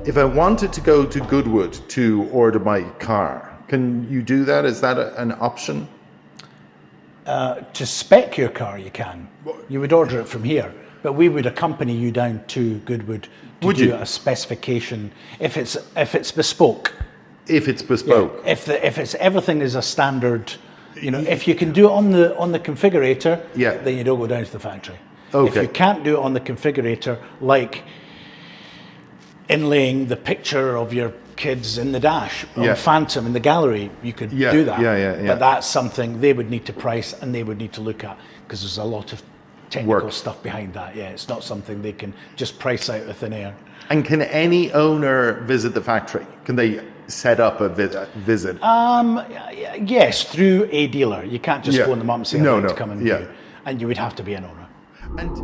If I wanted to go to Goodwood to order my car, can you do that? Is that an option? To spec your car, you can. You would order it from here, but we would accompany you down to Goodwood to do a specification if it's bespoke. If it's bespoke. Yeah. If it's everything is a standard, if you can do it on the configurator, then you don't go down to the factory. Okay. If you can't do it on the configurator, like inlaying the picture of your kids in the dash on Phantom in the gallery, you could do that. But that's something they would need to price and they would need to look at, because there's a lot of technical stuff behind that. Yeah, it's not something they can just price out of thin air. And can any owner visit the factory? Can they set up a visit? Yes, through a dealer. You can't just phone them up and say, I'd like to come and view. And you would have to be an owner. And